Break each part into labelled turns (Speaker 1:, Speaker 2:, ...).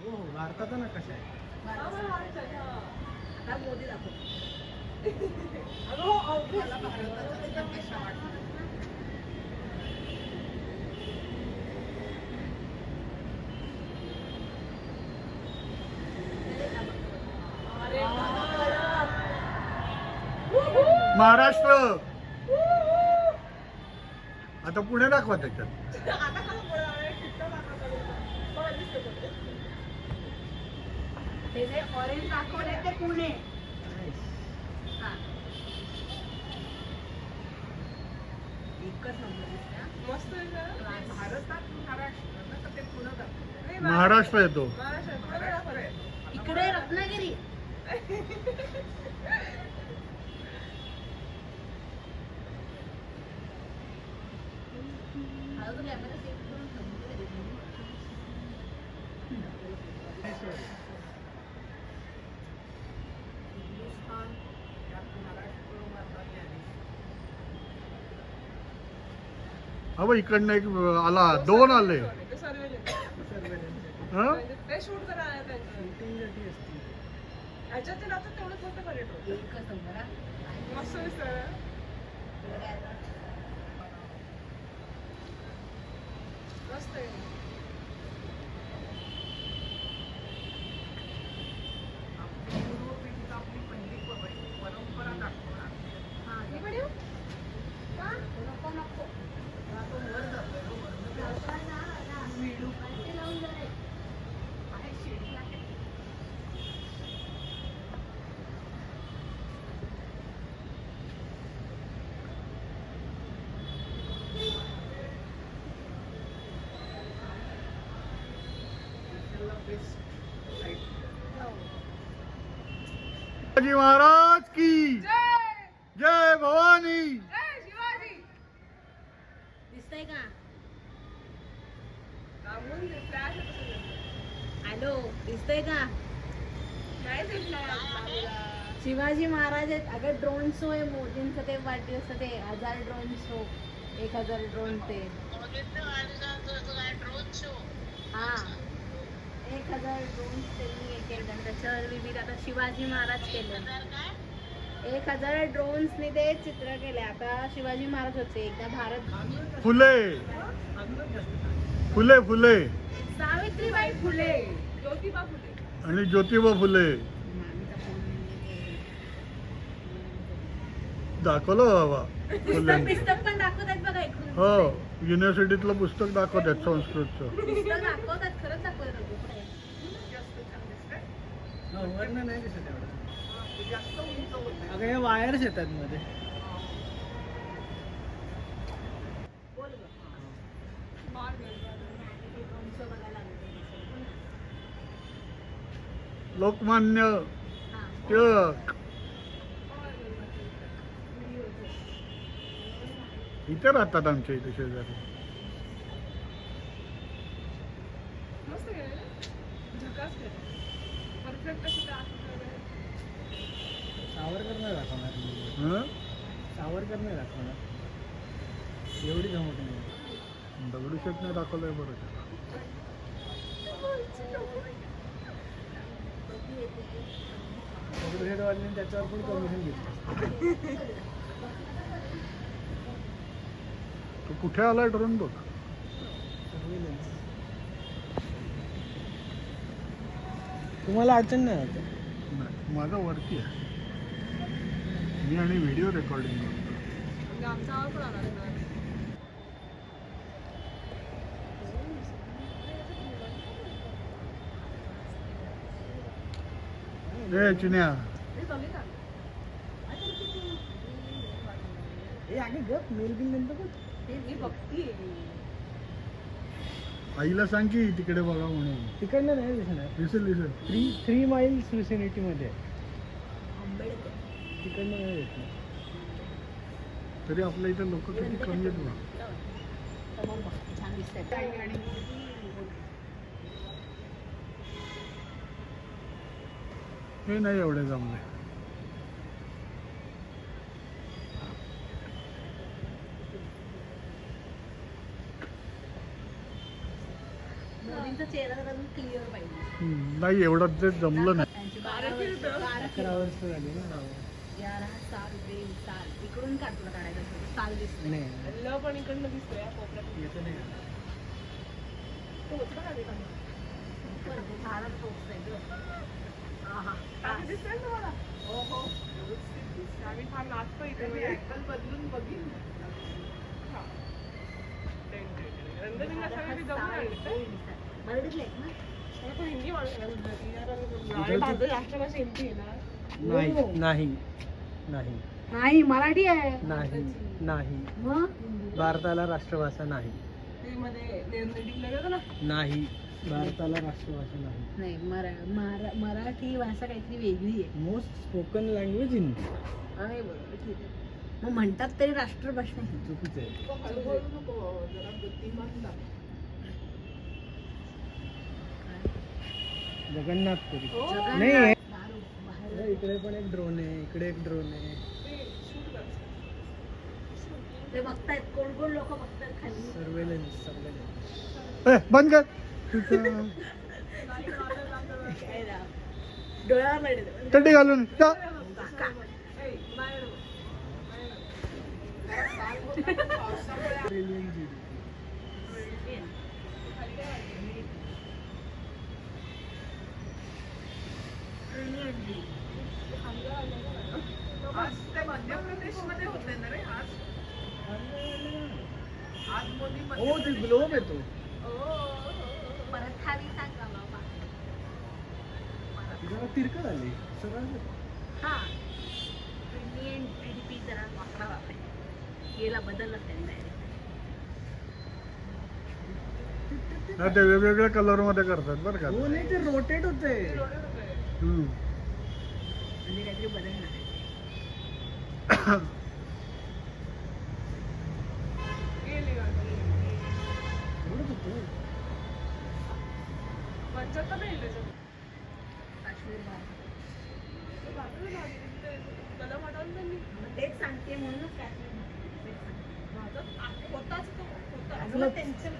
Speaker 1: हो हो भारताचा नकाशा आहे.
Speaker 2: आता मोदी दाखवतो.
Speaker 3: महाराष्ट्र. आता पुणे दाखवा त्याच्यात.
Speaker 2: ते जे ऑरेंज दाखवले ते पुणे. एकच नंबर दिसतोय. मस्त भारतात महाराष्ट्र ते पुणे दाखवले.
Speaker 3: महाराष्ट्र येतो.
Speaker 2: इकडे रत्नागिरी.
Speaker 3: अहो इकडनं एक आला, दोन आले.
Speaker 1: शूट करा ह्याच्यात तेवढं फोटो करेक्ट मस्त मस्त आहे. आपली पहिली परंपरा दाखवणार.
Speaker 3: शिवाजी महाराज की जय. भवानी.
Speaker 2: दिसतंय का? हॅलो दिसतंय का? शिवाजी महाराज आहेत. अगं ड्रोन शो आहे मोदींचं. ते वाढदिवस ते 1000 ड्रोन शो. 1000 ड्रोन ते हा 1000 ड्रोन त्यांनी हे केलं. त्याच्यावर विविध आता शिवाजी महाराज केले. 1000 ड्रोन्सने ते चित्र केले. आता शिवाजी महाराज होते एकदा भारत.
Speaker 3: फुले फुले फुले
Speaker 2: सावित्रीबाई फुले, ज्योतिबा फुले
Speaker 3: आणि ज्योतिबा फुले दाखवलं बाबा.
Speaker 2: पुस्तक पण दाखवतात बघा इकडून.
Speaker 3: हो युनिव्हर्सिटीतलं पुस्तक दाखवतात संस्कृतचं.
Speaker 2: पुस्तक दाखवतात खरंच दाखवतात.
Speaker 1: वर्ण नाही दिसत एवढं. अगं हे वायर्स येतात मध्ये.
Speaker 3: लोकमान्य टिळक इथे राहतात आमच्या इथे शेजारी. सावरकर नाही दाखवणार. सावरकर नाही दाखवणार. एवढी जमत नाही. दगडूशेठ नाही दाखवलंय बरं.
Speaker 1: दगडूशेठवाल्यांनी त्याच्यावर पण परमिशन घेतली.
Speaker 3: तो कुठे आलाय ड्रोन बघ.
Speaker 1: तुम्हाला अडचण नाही होत?
Speaker 3: नाही माझा वरती आहे. मी आणि व्हिडिओ रेकॉर्डिंग करतो. चिन्या
Speaker 1: मेल बिल नंतर
Speaker 3: आईला सांग की तिकडे बघा म्हणून.
Speaker 1: तिकडनं नाही दिसणार.
Speaker 3: दिसेल दिसेल.
Speaker 1: 3 माइल्स विसिनिटी मध्ये तिकडनं नाही दिसणार.
Speaker 3: तरी आपल्या इथे लोक किती कमी आहेत बघ.
Speaker 2: छान दिसतंय.
Speaker 3: हे नाही एवढे जमले.
Speaker 2: मोदींचा चेहरा क्लिअर पाहिजे.
Speaker 3: नाही एवढं ते जमलं नाही.
Speaker 2: त्यांची 12 वर्ष
Speaker 1: 11 वर्ष झाली ना.
Speaker 2: 11 साल 3 साल इकडून काढ तुला काढायचं असेल तर. साल दिसत
Speaker 1: नाही
Speaker 4: पण इकडनं दिसतोय
Speaker 1: येतं नाही.
Speaker 4: दिसतोय तुम्हाला
Speaker 2: हो हो
Speaker 4: आम्ही फार नाचतो इथे बदलून बघीन रंगबिंगा सगळी जमून आणली
Speaker 2: मराठीतले आहेत ना.
Speaker 4: तो हिंदी माणूस राष्ट्रभाषा हिंदी आहे ना.
Speaker 1: नाही नाही नाही
Speaker 2: नाही मराठी आहे.
Speaker 1: नाही नाही
Speaker 2: मग
Speaker 1: भारताला राष्ट्रभाषा नाही.
Speaker 4: ते मध्ये निवडलं गेलं ना.
Speaker 1: नाही भारताला राष्ट्रभाषा नाही.
Speaker 2: नाही मराठी भाषा काहीतरी वेगळी आहे.
Speaker 1: Most spoken language Hindi.
Speaker 2: आहे बरोबर ठीक आहे. मग म्हणतात तरी राष्ट्रभाषा नाही.
Speaker 1: चुकीचं आहे.
Speaker 4: हळूहळू नको जरा बुद्धिमान दाखव.
Speaker 1: जगन्नाथपुरी.
Speaker 4: हो.
Speaker 1: नाही आहे.
Speaker 2: दारू बाहेर
Speaker 1: इकडे पण एक ड्रोन आहे, इकडे एक ड्रोन आहे.
Speaker 4: ते शूट कर.
Speaker 2: ते बघतायत कोण कोण लोक बघतायत खाली.
Speaker 1: सर्वेलन्स.
Speaker 3: बंद कर.
Speaker 2: काय राव. डोळ्यावर नाही देत.
Speaker 3: चड्डी घालून जा.
Speaker 4: आज ते मध्य प्रदेशमध्ये होते ना रे आज. आज मोदी
Speaker 1: हो ते ग्लोब येतो.
Speaker 2: परत खाली सांगा बाबा.
Speaker 1: जरा तिरकं झाली सरळ.
Speaker 2: हा इंडियन GDP जरा वाकडा वापरे याला बदललं त्यांनी डायरेक्ट.
Speaker 3: नाही, ते वेगवेगळ्या कलर मध्ये करतात बरं का.
Speaker 1: हो नाही ते रोटेट होते.
Speaker 2: म्हणजे काहीतरी बदलणार.
Speaker 4: गेली गाडी.
Speaker 1: एवढंच होतं.
Speaker 4: पंचाहत्तर नाही त्याच्यात.
Speaker 2: काश्मीर भाग.
Speaker 4: कलम हटवून त्यांनी
Speaker 2: मग तेच सांगते म्हणूनच काश्मीर
Speaker 4: भारतात होताच तो होता.
Speaker 2: भाग. त्यांचं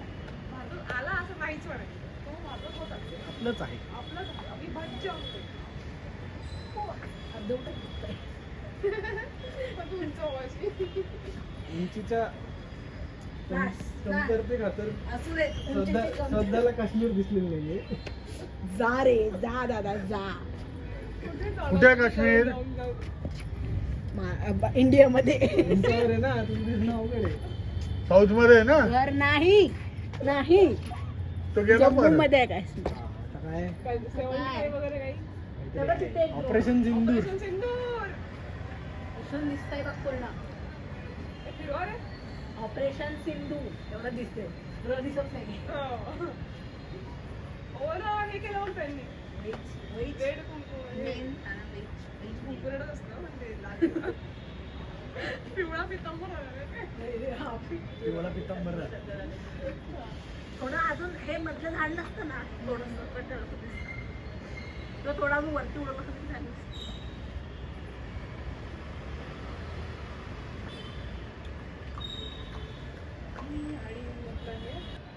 Speaker 4: भारतात आला असं नाहीच म्हणायचं. तो भारतात होताच.
Speaker 1: आपलंच आहे.
Speaker 4: आपलंच आहे. अविभाज्य अंग.
Speaker 2: अर्धवटच दिसतंय.
Speaker 4: पण तू उंच व्हायची.
Speaker 1: उंचीच्या
Speaker 2: नाश,
Speaker 1: कमतरते खातर
Speaker 2: असू दे उंचीची कमी.
Speaker 1: सध्याला काश्मीर दिसलेलं नाहीये.
Speaker 2: जा रे जा दादा जा.
Speaker 3: कुठे आहे काश्मीर?
Speaker 2: इंडियामध्ये
Speaker 1: उंचावर आहे ना, तुम्ही फिरणं अवघड आहे.
Speaker 3: साऊथ मध्ये आहे ना.
Speaker 2: घर नाही नाही
Speaker 3: तो गेला
Speaker 2: जम्मू
Speaker 3: परत.
Speaker 2: मध्ये आहे काश्मीर.
Speaker 1: आता काय
Speaker 4: काय 75 वगैरे काही
Speaker 2: तेवढं तिथे एक
Speaker 1: ऑपरेशन सिंदूर.
Speaker 4: ऑपरेशन सिंदूर.
Speaker 2: ऑप्शन दिसतंय बघ पूर्ण.
Speaker 4: हे हिरवा रे.
Speaker 2: ऑपरेशन सिंधू एवढं दिसतंय. तुला दिसत नाही.
Speaker 4: ओव्हर हे केलं मग त्यांनी रेड कुंकू
Speaker 2: मेन
Speaker 4: कुंकुरडच असतं म्हणजे लाल. पिवळा पितांबर
Speaker 1: पिवळा पितांबर झाला.
Speaker 2: थोडं अजून हे मधलं झाड नसतं ना थोडं तो थोडा अजून वरती उडवलं कसं झालं.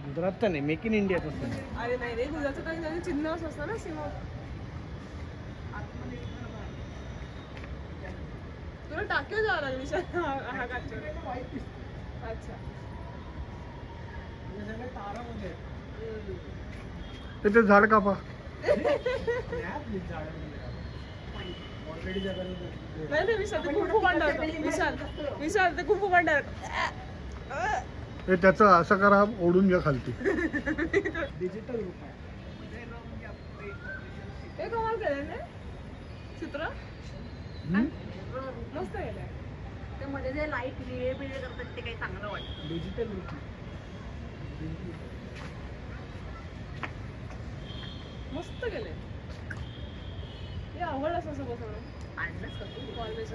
Speaker 1: गुजरात तर नाही, मेक इन इंडियाच असतं.
Speaker 4: अरे नाही रे गुजरातचं काही चिन्ह असं असतं ना सीमा. तुला टाकीव जावं लागली हा काढच्या. अच्छा
Speaker 3: तिथे झाड कापा.
Speaker 1: ऑलरेडी जगाला
Speaker 4: नाही नाही विचार ते कुंफू पांडा विचार ते कुंफू पांडा.
Speaker 3: हे त्याचं असं करा, ओढून घ्या खालती.
Speaker 1: डिजिटल रूप आहे.
Speaker 4: हे कमाल केलं ना चित्र. मस्त केलंय.
Speaker 2: ते मध्ये जे लाईट निळे पिळे करतात ते काही चांगलं वाटतं.
Speaker 1: डिजिटल रूप.
Speaker 4: मस्त केलंय. हे आवड असं असं बसवणं
Speaker 2: काढलंच करतो
Speaker 4: कॉलेज.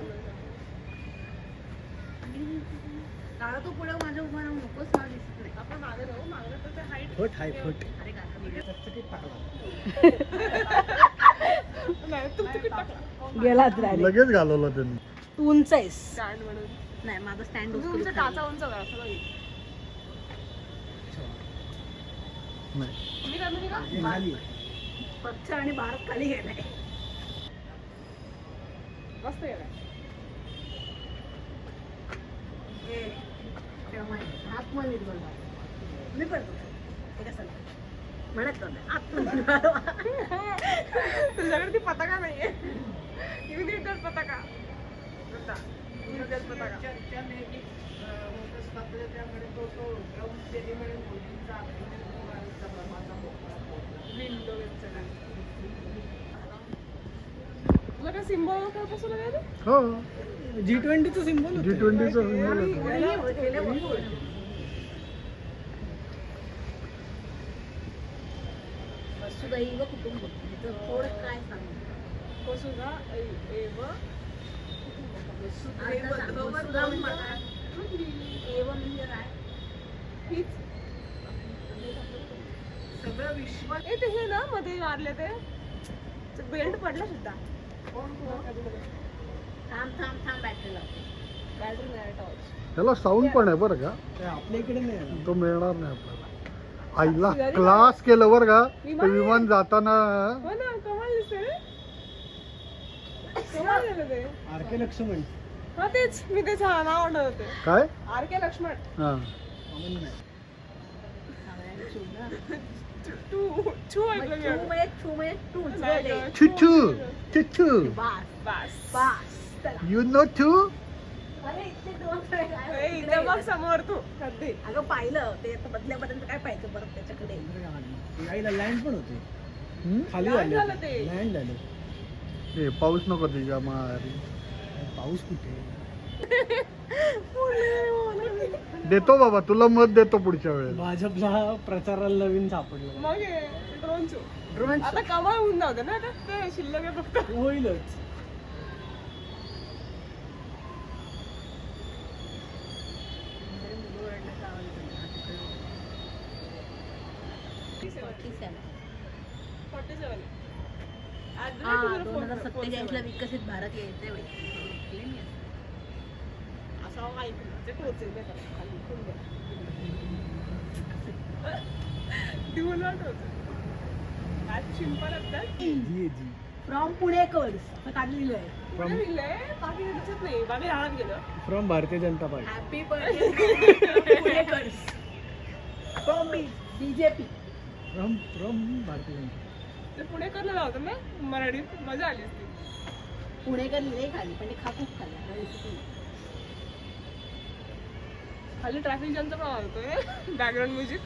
Speaker 2: दादा तू पुढे माझ्या उभा राहू नकोस. मला दिसत नाही.
Speaker 4: आपण मागे राहू मागे तर ते हाईट
Speaker 1: फट हाय फट.
Speaker 2: अरे काका मी
Speaker 1: चकचकीत टाकला.
Speaker 4: नाही तू तिकीट टाकला
Speaker 2: गेलात
Speaker 3: लगेच घालवलं त्यांनी.
Speaker 2: तू उंच आहेस.
Speaker 4: स्टँड म्हणून.
Speaker 2: नाही माझं स्टँड
Speaker 4: तुझं उंच टाचा उंच करा सगळं.
Speaker 3: नाही
Speaker 4: मी काय म्हणजे का
Speaker 1: निघाली.
Speaker 2: पक्ष आणि भारत खाली गेलाय.
Speaker 4: मस्त गेलाय.
Speaker 2: आत्मनिर्भर भारत. मी पण ते कसं म्हणत आत्मनिर्भर.
Speaker 4: तुझ्याकडे ती पताका नाहीये. युनिटल पताका. युनिटल पताका.
Speaker 1: चर्चा नेहमी होत असतात त्यामुळे तो ड्रम सेलिब्रेट मोदींचा आत्मनिर्भर भारतचा प्रमाचा मोकळा
Speaker 4: विंडो तुला काय सिम्बॉल काय बसवलं काय रे?
Speaker 3: हो
Speaker 1: G20चं सिम्बॉल
Speaker 3: G20चं symbol होतं.
Speaker 2: वसुदैव कुटुंबकम. थोडं काय सांग.
Speaker 4: वसुधा एव
Speaker 2: वसुधा एव म्हणजे काय?
Speaker 4: हीच
Speaker 1: सगळं विश्व
Speaker 4: ए ते हे ना मध्ये मारले ते बेल्ट पडला सुद्धा.
Speaker 2: थांब थांब थांब बॅटरी लावते.
Speaker 4: बॅटरी नाही टॉर्च.
Speaker 3: त्याला साऊंड पण आहे बरं का.
Speaker 1: ते आपल्या इकडे नाही
Speaker 3: तो मिळणार नाही आपल्याला. आईला क्लास केलं बरं का. ते विमान जाताना
Speaker 4: हो ना कमाल दिसते रे. कमाल झालं ते.
Speaker 1: आरके लक्ष्मण
Speaker 4: हा तेच मी तेच नाव आठवत होते.
Speaker 3: काय
Speaker 4: आर के लक्ष्मण.
Speaker 3: हा
Speaker 1: कॉमन नाही.
Speaker 4: छू ऐकलं मी.
Speaker 3: छुच्छू छुच्छू यू नो टू.
Speaker 4: इथे बघ समोर तू कधी.
Speaker 2: अगं पाहिलं ते आता बदल्यापर्यंत काय पाहिजे परत त्याच्याकडे.
Speaker 1: आईला लँड पण होते खाली
Speaker 4: Land झालं ते.
Speaker 1: लँड झालं.
Speaker 3: हे पाऊस नको तुझ्या मारी.
Speaker 1: पाऊस कुठे
Speaker 3: देतो बाबा तुला मत देतो पुढच्या वेळेला.
Speaker 1: भाजपला प्रचाराला नवीन सापडलं.
Speaker 4: मग ड्रोन शो
Speaker 1: ड्रोन
Speaker 4: आता कमाल होऊन जाऊ दे ना. आता ते शिल्लक आहे फक्त.
Speaker 1: होईलच.
Speaker 2: हा 2047 विकसित भारत यायचे
Speaker 4: असं ऐकलं ते टोचेल नाही का खाली पुढे. ती उलट होतं. आज शिंपल असतात.
Speaker 1: जी
Speaker 2: फ्रॉम पुणेकर्स असं काढलेलं आहे.
Speaker 4: पुढे लिहिलंय बाकी दिसत नाही. बाकी राहत गेलं.
Speaker 1: From Bharatiya Janata Party.
Speaker 2: Happy birthday Punekars. From BJP.
Speaker 1: From Bharatiya Janata.
Speaker 4: ते पुणेकरला लावतं ना मराठीत. मजा आली असती.
Speaker 2: पुणेकर लिहिले खाली पण ते खूप खाल्ला.
Speaker 4: खाली ट्रॅफिक जॅमचा प्रॉब्लेम होतोय. Background music.